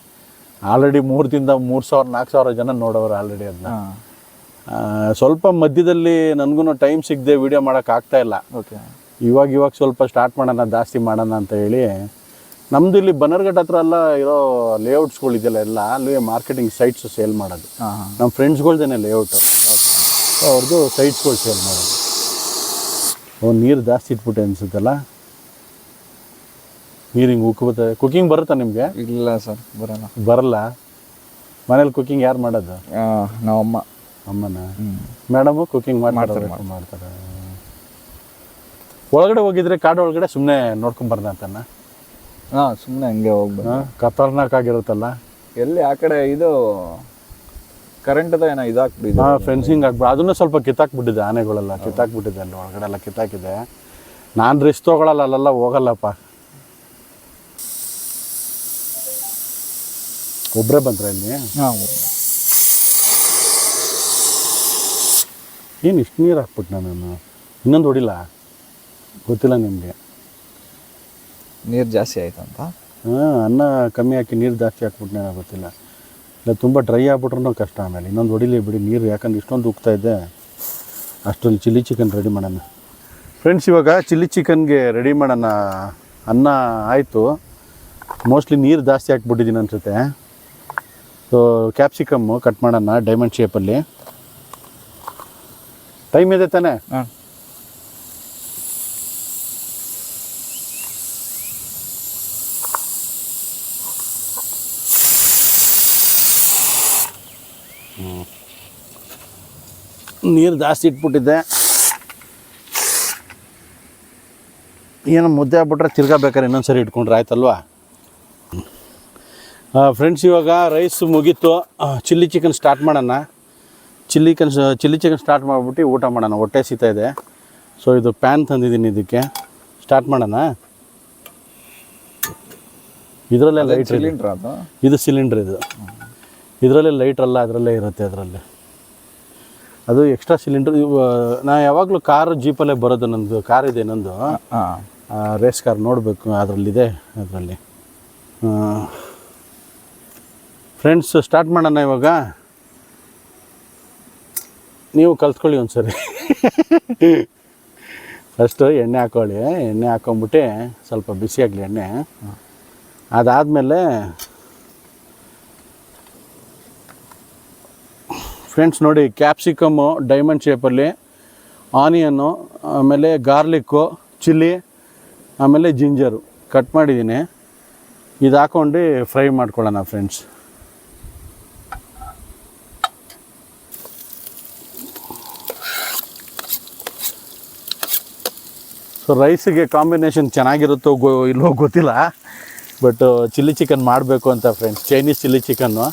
ಆಲ್ರೆಡಿ 3,000-4,000 ಜನ ನೋಡೋರು ಆಲ್ರೆಡಿ ಅದನ್ನ. ಸ್ವಲ್ಪ ಮಧ್ಯದಲ್ಲಿ ನನಗೂ ಟೈಮ್ ಸಿಗದೆ ವಿಡಿಯೋ ಮಾಡೋಕ್ಕಾಗ್ತಾ ಇಲ್ಲ. ಇವಾಗ ಸ್ವಲ್ಪ ಸ್ಟಾರ್ಟ್ ಮಾಡೋಣ, ಜಾಸ್ತಿ ಮಾಡೋಣ ಅಂತ ಹೇಳಿ. ನಮ್ಮದು ಇಲ್ಲಿ ಬನ್ನರ್ಘಟ್ಟ ಹತ್ರ ಎಲ್ಲ ಇರೋ ಲೇಔಟ್ಸ್ಗಳಿದೆಯಲ್ಲ, ಎಲ್ಲ ಅಲ್ಲಿ ಮಾರ್ಕೆಟಿಂಗ್ ಸೈಟ್ಸ್ ಸೇಲ್ ಮಾಡೋದು. ನಮ್ಮ ಫ್ರೆಂಡ್ಸ್ಗಳ್ದೇನೆ ಲೇಔಟು, ಅವ್ರದ್ದು ಸೈಟ್ಸ್ಗಳು ಸೇಲ್ ಮಾಡೋದು. ನೀರು ಜಾಸ್ತಿ ಇಟ್ಬಿಟ್ಟೆ ಅನಿಸುತ್ತಲ್ಲ. ನೀರು ಹಿಂಗೆ ಉಕ್ಕುತ್ತೆ. ಕುಕಿಂಗ್ ಬರುತ್ತಾ ನಿಮಗೆ? ಇಲ್ಲ ಸರ್, ಬರಲ್ಲ. ಮನೇಲಿ ಕುಕಿಂಗ್ ಯಾರು ಮಾಡೋದು? ನಮ್ಮ ಅಮ್ಮನ. ಮೇಡಮು ಕುಕಿಂಗ್ ಮಾಡ್ತಾರೆ. ಒಳಗಡೆ ಹೋಗಿದ್ರೆ ಕಾಡು ಒಳಗಡೆ ಸುಮ್ಮನೆ ನೋಡ್ಕೊಂಬರ್ದ ಅಂತನ? ಸುಮ್ಮನೆ ಹಂಗೆ ಹೋಗ್ಬೇಕು. ಖತರ್ನಾಕ್ ಆಗಿರುತ್ತಲ್ಲ. ಎಲ್ಲಿ ಆ ಕಡೆ ಇದು ಕರೆಂಟ್ ಏನೋ ಇದಾಕ್ಬಿಟ್ಟಿದೆ. ಫೆನ್ಸಿಂಗ್ ಆಗ್ಬಿಟ್ಟು ಅದನ್ನು ಸ್ವಲ್ಪ ಕಿತ್ತಾಕ್ಬಿಟ್ಟಿದೆ. ಆನೆಗಳೆಲ್ಲ ಕಿತ್ತಾಕ್ಬಿಟ್ಟಿದೆ, ಅಲ್ಲಿ ಒಳಗಡೆ ಎಲ್ಲ ಕಿತ್ತಾಕಿದೆ. ನಾನು ರಿಸ್ಕ್ ತೊಗೊಳಲ್ಲ, ಅಲ್ಲೆಲ್ಲ ಹೋಗಲ್ಲಪ್ಪ. ಒಬ್ಬರೇ ಬಂದ್ರೆ ಇಲ್ಲಿ? ಏನು ಇಷ್ಟು ನೀರು ಹಾಕ್ಬಿಟ್ಟು ನಾನು ಇನ್ನೊಂದು ಹೊಡಿಲ್ಲ ಗೊತ್ತಿಲ್ಲ ನಿಮಗೆ. ನೀರು ಜಾಸ್ತಿ ಆಯ್ತಂತ. ಹಾಂ, ಅನ್ನ ಕಮ್ಮಿ ಹಾಕಿ ನೀರು ಜಾಸ್ತಿ ಹಾಕ್ಬಿಟ್ಟು ಗೊತ್ತಿಲ್ಲ. ಇಲ್ಲ ತುಂಬ ಡ್ರೈ ಆಗ್ಬಿಟ್ರೂ ಕಷ್ಟ. ಆಮೇಲೆ ಇನ್ನೊಂದು ಹೊಡಿಲಿ ಬಿಡಿ ನೀರು, ಯಾಕಂದ್ರೆ ಇಷ್ಟೊಂದು ಉಗ್ತಾ ಇದೆ. ಅಷ್ಟರಲ್ಲಿ ಚಿಲ್ಲಿ ಚಿಕನ್ ರೆಡಿ ಮಾಡೋಣ ಫ್ರೆಂಡ್ಸ್. ಇವಾಗ ಚಿಲ್ಲಿ ಚಿಕನ್ಗೆ ರೆಡಿ ಮಾಡೋಣ. ಅನ್ನ ಆಯಿತು, ಮೋಸ್ಟ್ಲಿ ನೀರು ಜಾಸ್ತಿ ಹಾಕ್ಬಿಟ್ಟಿದ್ದೀನಿ ಅನಿಸುತ್ತೆ. ಸೊ ಕ್ಯಾಪ್ಸಿಕಮ್ಮು ಕಟ್ ಮಾಡೋಣ ಡೈಮಂಡ್ ಶೇಪಲ್ಲಿ. ಟೈಮ್ ಇದೆ ತಾನೇ? ಹಾಂ, ನೀರು ಜಾಸ್ತಿ ಇಟ್ಬಿಟ್ಟಿದ್ದೆ. ಏನೋ ಮುದ್ದೆ ಆಗ್ಬಿಟ್ರೆ ತಿರ್ಗಾ ಬೇಕಾದ್ರೆ ಇನ್ನೊಂದು ಸರಿ ಇಟ್ಕೊಂಡ್ರೆ ಆಯ್ತಲ್ವಾ ಫ್ರೆಂಡ್ಸ್. ಇವಾಗ ರೈಸ್ ಮುಗೀತು, ಚಿಲ್ಲಿ ಚಿಕನ್ ಸ್ಟಾರ್ಟ್ ಮಾಡೋಣ. ಚಿಲ್ಲಿ ಚಿಕನ್ ಸ್ಟಾರ್ಟ್ ಮಾಡಿಬಿಟ್ಟು ಊಟ ಮಾಡೋಣ. ಹೊಟ್ಟೆ ಸೀತಾ ಇದೆ. ಸೊ ಇದು ಪ್ಯಾನ್ ತಂದಿದ್ದೀನಿ, ಇದಕ್ಕೆ ಸ್ಟಾರ್ಟ್ ಮಾಡೋಣ. ಇದರಲ್ಲೇ ಲೈಟ್ ಸಿಲಿಂಡ್ರ್ ಅದು. ಇದು ಸಿಲಿಂಡ್ರ್ ಇದು. ಇದರಲ್ಲೇ ಲೈಟ್ರಲ್ಲ, ಅದರಲ್ಲೇ ಇರುತ್ತೆ. ಅದರಲ್ಲಿ ಅದು ಎಕ್ಸ್ಟ್ರಾ ಸಿಲಿಂಡ್ರ್. ನಾ ಯಾವಾಗಲೂ ಕಾರು ಜೀಪಲ್ಲೇ ಬರೋದು. ನಂದು ಕಾರ್ ಇದೆ, ನಂದು ರೇಸ್ ಕಾರ್, ನೋಡಬೇಕು ಅದರಲ್ಲಿದೆ. ಅದರಲ್ಲಿ ಫ್ರೆಂಡ್ಸ್ ಸ್ಟಾರ್ಟ್ ಮಾಡೋಣ ಇವಾಗ. ನೀವು ಕಲ್ತ್ಕೊಳ್ಳಿ ಒಂದು ಸರಿ. ಫಸ್ಟು ಎಣ್ಣೆ ಹಾಕ್ಕೊಳ್ಳಿ. ಎಣ್ಣೆ ಹಾಕ್ಕೊಂಬಿಟ್ಟು ಸ್ವಲ್ಪ ಬಿಸಿ ಆಗಲಿ ಎಣ್ಣೆ. ಅದಾದಮೇಲೆ ಫ್ರೆಂಡ್ಸ್ ನೋಡಿ, ಕ್ಯಾಪ್ಸಿಕಮ್ಮು ಡೈಮಂಡ್ ಶೇಪಲ್ಲಿ, ಆನಿಯನ್ನು, ಆಮೇಲೆ ಗಾರ್ಲಿಕ್ಕು, ಚಿಲ್ಲಿ, ಆಮೇಲೆ ಜಿಂಜರು ಕಟ್ ಮಾಡಿದ್ದೀನಿ. ಇದು ಹಾಕ್ಕೊಂಡು ಫ್ರೈ ಮಾಡ್ಕೊಳ್ಳೋಣ ಫ್ರೆಂಡ್ಸ್. ಸೊ ರೈಸಿಗೆ ಕಾಂಬಿನೇಷನ್ ಚೆನ್ನಾಗಿರುತ್ತೋ ಇಲ್ಲವೋ ಗೊತ್ತಿಲ್ಲ, ಬಟ್ ಚಿಲ್ಲಿ ಚಿಕನ್ ಮಾಡಬೇಕು ಅಂತ friends. Chinese chilli chicken.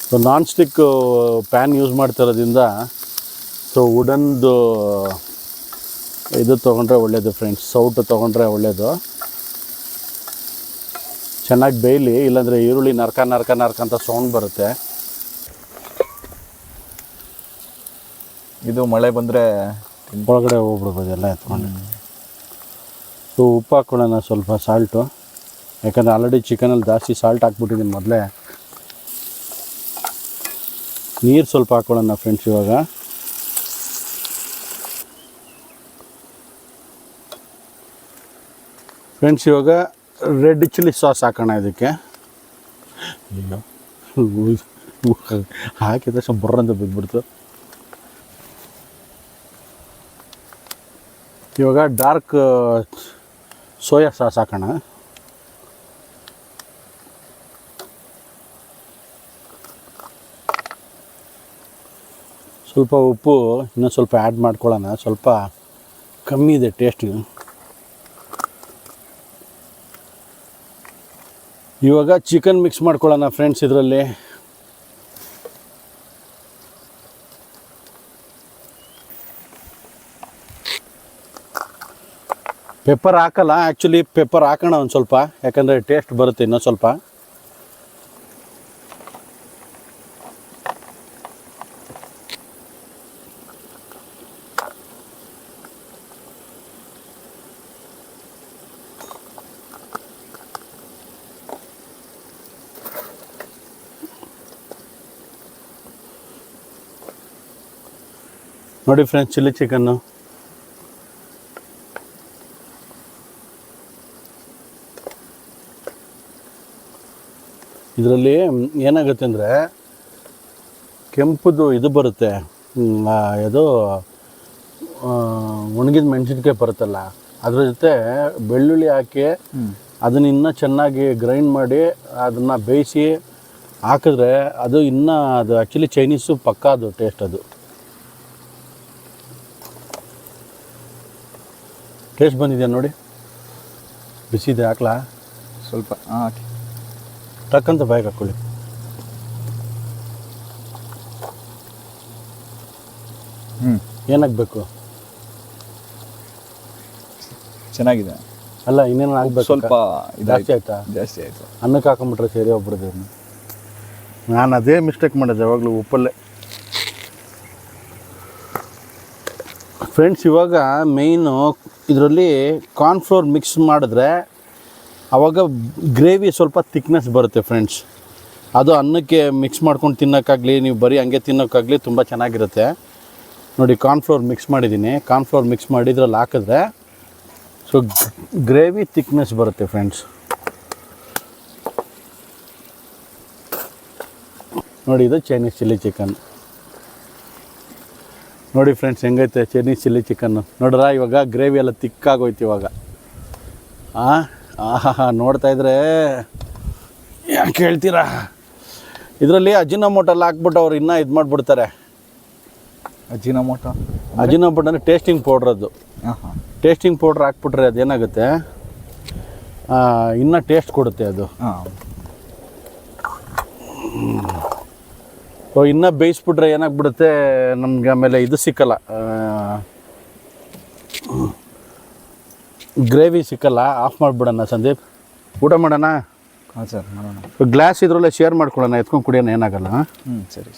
So non stick pan use ಮಾಡ್ತಿರೋದ್ರಿಂದ ಸೊ ವುಡನ್ದು ಇದು ತೊಗೊಂಡ್ರೆ ಒಳ್ಳೆಯದು ಫ್ರೆಂಡ್ಸ್. ಸೌಟು ತೊಗೊಂಡ್ರೆ ಒಳ್ಳೆಯದು. ಚೆನ್ನಾಗಿ ಬೇಯಲಿ, ಇಲ್ಲಾಂದರೆ ಈರುಳ್ಳಿ ನರ್ಕ ನರ್ಕ ನರ್ಕ ಅಂತ ಸೌಂಡ್ ಬರುತ್ತೆ. ಇದು ಮಳೆ ಬಂದರೆ ಒಳಗಡೆ ಹೋಗ್ಬಿಡ್ಬೋದು ಎಲ್ಲ ಎತ್ಕೊಂಡು. ಸೊ ಉಪ್ಪು ಹಾಕ್ಕೊಳ್ಳೋಣ, ಸ್ವಲ್ಪ ಸಾಲ್ಟು. ಯಾಕಂದರೆ ಆಲ್ರೆಡಿ ಚಿಕನಲ್ಲಿ ಜಾಸ್ತಿ ಸಾಲ್ಟ್ ಹಾಕ್ಬಿಟ್ಟಿದ್ದೀನಿ ಮೊದಲೇ. ನೀರು ಸ್ವಲ್ಪ ಹಾಕ್ಕೊಳ್ಳೋಣ ಫ್ರೆಂಡ್ಸ್ ಇವಾಗ. ಫ್ರೆಂಡ್ಸ್ ಇವಾಗ ರೆಡ್ ಚಿಲ್ಲಿ ಸಾಸ್ ಹಾಕೋಣ ಇದಕ್ಕೆ. ಹಾಕಿದ ತಕ್ಷಣ ಬರ್ರಂತ ಬಿದ್ದುಬಿಡ್ತು. ಇವಾಗ ಡಾರ್ಕ್ ಸೋಯಾ ಸಾಸ್ ಹಾಕೋಣ. ಸ್ವಲ್ಪ ಉಪ್ಪು ಇನ್ನೂ ಸ್ವಲ್ಪ ಆ್ಯಡ್ ಮಾಡ್ಕೊಳ್ಳೋಣ. ಸ್ವಲ್ಪ ಕಮ್ಮಿ ಇದೆ ಟೇಸ್ಟು. ಇವಾಗ ಚಿಕನ್ ಮಿಕ್ಸ್ ಮಾಡ್ಕೊಳ್ಳೋಣ ಫ್ರೆಂಡ್ಸ್ ಇದರಲ್ಲಿ. ಪೆಪ್ಪರ್ ಹಾಕಲ್ಲ, ಆ್ಯಕ್ಚುಲಿ ಪೆಪ್ಪರ್ ಹಾಕೋಣ ಒಂದು ಸ್ವಲ್ಪ, ಯಾಕಂದರೆ ಟೇಸ್ಟ್ ಬರುತ್ತೆ ಇನ್ನೂ ಸ್ವಲ್ಪ. ನೋಡಿ ಫ್ರೆಂಡ್ಸ್, ಚಿಲ್ಲಿ ಚಿಕನ್ನು ಇದರಲ್ಲಿ ಏನಾಗುತ್ತೆ ಅಂದರೆ ಕೆಂಪುದು ಇದು ಬರುತ್ತೆ, ಇದು ಒಣಗಿದ ಮೆಣಸಿನ್ಕಾಯಿ ಬರುತ್ತಲ್ಲ, ಅದ್ರ ಜೊತೆ ಬೆಳ್ಳುಳ್ಳಿ ಹಾಕಿ ಅದನ್ನ ಇನ್ನೂ ಚೆನ್ನಾಗಿ ಗ್ರೈಂಡ್ ಮಾಡಿ ಅದನ್ನು ಬೇಯಿಸಿ ಹಾಕಿದ್ರೆ ಅದು ಇನ್ನೂ ಅದು ಆ್ಯಕ್ಚುಲಿ ಚೈನೀಸು ಪಕ್ಕ ಅದು ಟೇಸ್ಟ್. ಅದು ಟೇಸ್ಟ್ ಬಂದಿದೆ ನೋಡಿ. ಬಿಸಿದೆ ಹಾಕ್ಲಾ ಸ್ವಲ್ಪ? ಹಾಕಿ ಟಕ್ಕಂತ ಬಾಯಿಗೆ ಹಾಕ್ಕೊಳ್ಳಿ. ಹ್ಞೂ, ಏನಾಗಬೇಕು? ಚೆನ್ನಾಗಿದೆ. ಅಲ್ಲ ಇನ್ನೇನು ಆಗ್ಬೇಕು, ಸ್ವಲ್ಪ ಜಾಸ್ತಿ ಆಯ್ತಾ? ಜಾಸ್ತಿ ಆಯಿತು. ಅನ್ನಕ್ಕೆ ಹಾಕೊಂಬಿಟ್ರೆ ಸೇರಿ ಒಬ್ರದ್ದು. ನಾನು ಅದೇ ಮಿಸ್ಟೇಕ್ ಮಾಡಿದೆ ಯಾವಾಗಲೂ ಉಪ್ಪಲ್ಲೇ. ಫ್ರೆಂಡ್ಸ್, ಇವಾಗ ಮೇಯ್ನು ಇದರಲ್ಲಿ ಕಾರ್ನ್ಫ್ಲೋರ್ ಮಿಕ್ಸ್ ಮಾಡಿದ್ರೆ ಆವಾಗ ಗ್ರೇವಿ ಸ್ವಲ್ಪ ಥಿಕ್ನೆಸ್ ಬರುತ್ತೆ ಫ್ರೆಂಡ್ಸ್. ಅದು ಅನ್ನಕ್ಕೆ ಮಿಕ್ಸ್ ಮಾಡ್ಕೊಂಡು ತಿನ್ನೋಕ್ಕಾಗಲಿ, ನೀವು ಬರೀ ಹಂಗೆ ತಿನ್ನೋಕ್ಕಾಗಲಿ ತುಂಬ ಚೆನ್ನಾಗಿರುತ್ತೆ. ನೋಡಿ, ಕಾರ್ನ್ಫ್ಲೋರ್ ಮಿಕ್ಸ್ ಮಾಡಿದ್ದೀನಿ. ಕಾರ್ನ್ಫ್ಲೋರ್ ಮಿಕ್ಸ್ ಮಾಡಿ ಇದ್ರಲ್ಲಿ ಹಾಕಿದ್ರೆ ಸೊ ಗ್ರೇವಿ ಥಿಕ್ನೆಸ್ ಬರುತ್ತೆ ಫ್ರೆಂಡ್ಸ್. ನೋಡಿ, ಇದು ಚೈನೀಸ್ ಚಿಲ್ಲಿ ಚಿಕನ್. ನೋಡಿ ಫ್ರೆಂಡ್ಸ್, ಹೆಂಗೈತೆ ಚೈನೀಸ್ ಚಿಲ್ಲಿ ಚಿಕನ್ನು. ನೋಡ್ರ, ಇವಾಗ ಗ್ರೇವಿ ಎಲ್ಲ ತಿಕ್ಕಾಗೋಯ್ತು ಇವಾಗ. ಆಹಾ, ನೋಡ್ತಾ ಇದ್ರೆ ಯಾಕೆ ಹೇಳ್ತೀರಾ, ಇದರಲ್ಲಿ ಅಜಿನೋಮೋಟೋ ಎಲ್ಲ ಹಾಕ್ಬಿಟ್ಟು ಅವ್ರು ಇನ್ನೂ ಇದು ಮಾಡಿಬಿಡ್ತಾರೆ. ಅಜಿನೋಮೋಟೋ ಅಂದರೆ ಟೇಸ್ಟಿಂಗ್ ಪೌಡ್ರ್. ಅದು ಟೇಸ್ಟಿಂಗ್ ಪೌಡ್ರ್ ಹಾಕ್ಬಿಟ್ರೆ ಅದೇನಾಗುತ್ತೆ, ಇನ್ನೂ ಟೇಸ್ಟ್ ಕೊಡುತ್ತೆ ಅದು. ಇನ್ನೂ ಬೇಯಿಸ್ಬಿಟ್ರೆ ಏನಾಗ್ಬಿಡುತ್ತೆ, ನಮ್ಗೆ ಆಮೇಲೆ ಇದು ಸಿಕ್ಕಲ್ಲ, ಗ್ರೇವಿ ಸಿಕ್ಕಲ್ಲ. ಆಫ್ ಮಾಡಿಬಿಡೋಣ ಸಂದೀಪ್, ಊಟ ಮಾಡೋಣ. ಹಾಂ ಸರ್, ಮಾಡೋಣ. ಗ್ಲಾಸ್ ಇದರಲ್ಲೇ ಶೇರ್ ಮಾಡ್ಕೊಳ್ಳೋಣ, ಎತ್ಕೊಂಡು ಕುಡಿಯೋಣ, ಏನಾಗಲ್ಲ. ಸರಿ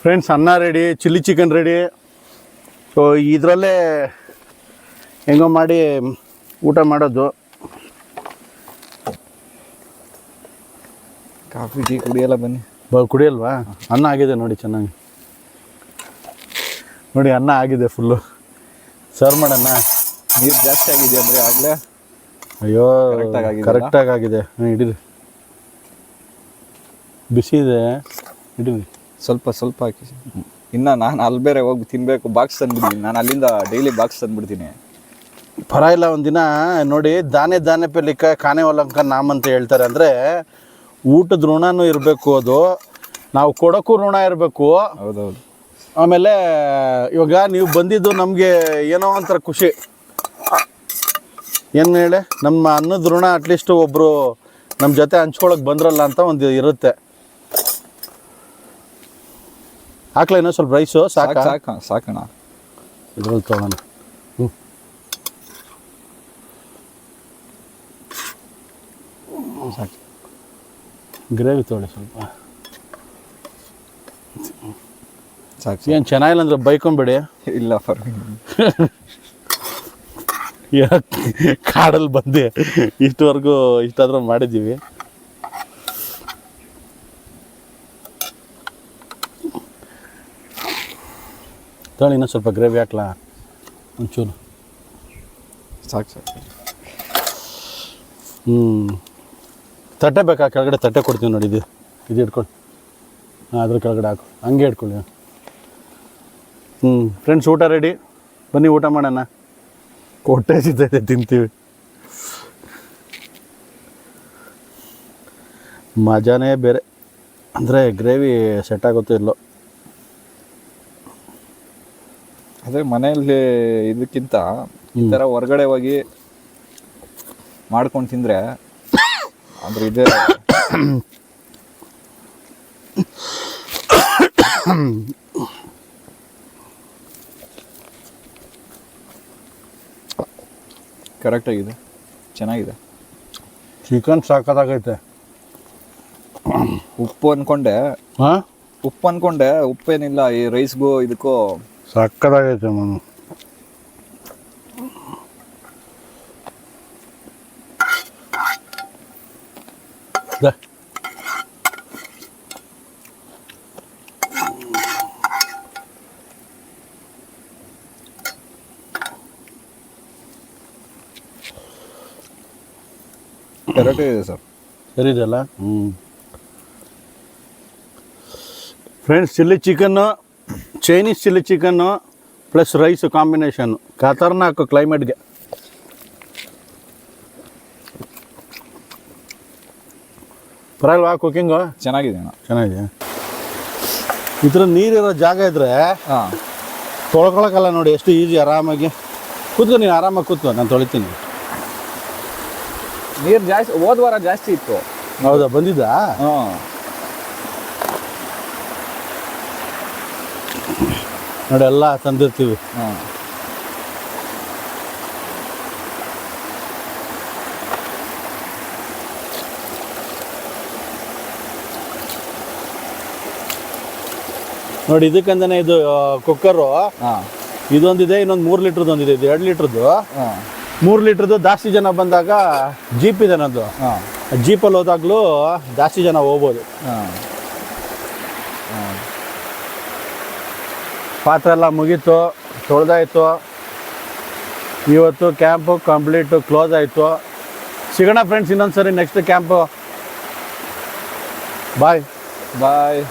ಫ್ರೆಂಡ್ಸ್, ಅನ್ನ ready, chilli chicken ready. So ಇದರಲ್ಲೇ ಹೆಂಗೋ ಮಾಡಿ ಊಟ ಮಾಡೋದು. ಕಾಫಿ ಟೀ ಕುಡಿಯಲ್ಲ, ಬನ್ನಿ. ಕುಡಿಯಲ್ವಾ? ಅನ್ನ ಆಗಿದೆ ನೋಡಿ, ಚೆನ್ನಾಗಿ ನೋಡಿ, ಅನ್ನ ಆಗಿದೆ ಫುಲ್ಲು. ಸರ್ವ್ ಮಾಡೋಣ. ನೀರು ಜಾಸ್ತಿ ಆಗಿದೆ ಅಂದರೆ ಆಗಲೇ. ಅಯ್ಯೋ, ಕರೆಕ್ಟಾಗಿ ಆಗಿದೆ. ಹಿಡೀರಿ, ಬಿಸಿ ಇದೆ, ಹಿಡೀರಿ. ಸ್ವಲ್ಪ ಹಾಕಿ. ಇನ್ನು ನಾನು ಅಲ್ಲಿ ಬೇರೆ ಹೋಗಿ ತಿನ್ನಬೇಕು, ಬಾಕ್ಸ್ ತಂದುಬಿಡ್ತೀನಿ. ನಾನು ಅಲ್ಲಿಂದ ಡೈಲಿ ಬಾಕ್ಸ್ ತಂದುಬಿಡ್ತೀನಿ. ಪರವಾಗಿಲ್ಲ. ಒಂದಿನ ನೋಡಿ, ದಾನೆ ಪೆಲ್ಲಿಕ ಕಾನೆ ಒಲಂಕ ನಾಮ್ ಅಂತ ಹೇಳ್ತಾರೆ. ಅಂದರೆ ಊಟದ ಋಣನೂ ಇರಬೇಕು, ಅದು ನಾವು ಕೊಡೋಕ್ಕೂ ಋಣ ಇರಬೇಕು. ಹೌದೌದು. ಆಮೇಲೆ ಇವಾಗ ನೀವು ಬಂದಿದ್ದು ನಮಗೆ ಏನೋ ಒಂಥರ ಖುಷಿ. ಏನು ಹೇಳಿ, ನಮ್ಮ ಅನ್ನದ ಋಣ ಅಟ್ಲೀಸ್ಟ್ ಒಬ್ಬರು ನಮ್ಮ ಜೊತೆ ಹಂಚ್ಕೊಳಕ್ಕೆ ಬಂದ್ರಲ್ಲ ಅಂತ ಒಂದು ಇರುತ್ತೆ. ಹಾಕ್ಲ ಇನ್ನೂ ಸ್ವಲ್ಪ ರೈಸು? ಸಾಕಣ. ಇದ್ರಲ್ಲಿ ತೊಗೊಳೋಣ. ಸಾಕು. ಗ್ರೇವಿ ತೊಗೊಳ್ಳಿ ಸ್ವಲ್ಪ. ಸಾಕು. ಏನು ಚೆನ್ನಾಗಿಲ್ಲ ಅಂದರೆ ಬೈಕೊಂಬೇಡಿ. ಇಲ್ಲ, ಯಾಕೆ ಕಾಡಲ್ಲಿ ಬಂದೆ, ಇಷ್ಟವರೆಗೂ ಇಷ್ಟಾದ್ರೂ ಮಾಡಿದ್ದೀವಿ. ತೊಗೊಳ್ಳಿ, ಇನ್ನೂ ಸ್ವಲ್ಪ ಗ್ರೇವಿ ಹಾಕ್ಲಾ ಒಂಚೂರು? ಸಾಕು. ತಟ್ಟೆ ಬೇಕಾ? ಕೆಳಗಡೆ ತಟ್ಟೆ ಕೊಡ್ತೀವಿ ನೋಡಿ, ಇದು ಇಟ್ಕೊಳ್ಳಿ. ಅದ್ರ ಕೆಳಗಡೆ ಹಾಕು, ಹಂಗೆ ಇಟ್ಕೊಳ್ಳಿ. ಫ್ರೆಂಡ್ಸ್, ಊಟ ರೆಡಿ, ಬನ್ನಿ ಊಟ ಮಾಡೋಣ. ಹೊಟ್ಟೆ ಸಿಗ್ತೈತೆ, ತಿಂತೀವಿ. ಮಜಾನೇ ಬೇರೆ. ಅಂದರೆ ಗ್ರೇವಿ ಸೆಟ್ ಆಗುತ್ತೋ ಇಲ್ಲೋ. ಅದೇ ಮನೆಯಲ್ಲಿ ಇದಕ್ಕಿಂತ ಈ ಥರ ಹೊರಗಡೆ ಹೋಗಿ ಮಾಡ್ಕೊಂಡು ತಿಂದರೆ ಅಂದ್ರೆ ಇದೆ. ಕರೆಕ್ಟಾಗಿದೆ, ಚೆನ್ನಾಗಿದೆ. ಚಿಕನ್ ಸಾಕಾಗೈತೆ. ಉಪ್ಪು ಅಂದ್ಕೊಂಡೆ, ಉಪ್ಪೇನಿಲ್ಲ. ಈ ರೈಸ್ಗೂ ಇದಕ್ಕೂ ಸಕ್ಕತ್ತಾಗೈತೆ ನಾನು. ಕರೆಕ್ಟ್ ಇದೆ ಸರ್. ಸರಿ ಇದೆಯಲ್ಲ? Friends, chilli chicken, Chinese chilli chicken plus rice combination ಖತರ್ನಾಕ್ ಕ್ಲೈಮೇಟ್ಗೆ. ಪರವಾಗಿಲ್ವಾ ಕುಕಿಂಗು? ಚೆನ್ನಾಗಿದೆ. ಚೆನ್ನಾಗಿದೆ. ಈ ಥರ ನೀರಿರೋ ಜಾಗ ಇದ್ದರೆ ಹಾಂ, ತೊಳ್ಕೊಳಕ್ಕಲ್ಲ ನೋಡಿ, ಎಷ್ಟು ಈಸಿ. ಆರಾಮಾಗಿ ಕೂತ್ಕೊ, ನೀನು ಆರಾಮಾಗಿ ಕೂತ್ಕೊ, ನಾನು ತೊಳಿತೀನಿ. ನೀರು ಜಾಸ್ತಿ ಹೋದ ವಾರ ಜಾಸ್ತಿ ಇತ್ತು. ಹೌದಾ? ಬಂದಿದ್ದಾ? ಹಾಂ ನೋಡಿ, ಎಲ್ಲ ತಂದಿರ್ತೀವಿ. ಹಾಂ, ನೋಡಿ ಇದಕ್ಕಂತಾನೆ ಇದು ಕುಕ್ಕರು ಹಾ ಇದೊಂದಿದೆ, ಇನ್ನೊಂದು 3 ಲೀಟ್ರದ್ದು ಒಂದಿದೆ, ಇದು 2 ಲೀಟ್ರದ್ದು. ಹಾ 3 ಲೀಟ್ರದ್ದು ಜಾಸ್ತಿ ಜನ ಬಂದಾಗ ಜೀಪ್ ಇದೆ ನನ್ನದು, ಹಾ ಜೀಪಲ್ಲಿ ಹೋದಾಗ್ಲೂ ಜಾಸ್ತಿ ಜನ ಹೋಗ್ಬೋದು. ಹಾ ಪಾತ್ರೆ ಎಲ್ಲ ಮುಗೀತು, ತೊಳೆದಾಯ್ತು. ಇವತ್ತು ಕ್ಯಾಂಪು ಕಂಪ್ಲೀಟು ಕ್ಲೋಸ್ ಆಯಿತು. ಸಿಗೋಣ ಫ್ರೆಂಡ್ಸ್ ಇನ್ನೊಂದು ಸರಿ ನೆಕ್ಸ್ಟ್ ಕ್ಯಾಂಪು. ಬಾಯ್ ಬಾಯ್.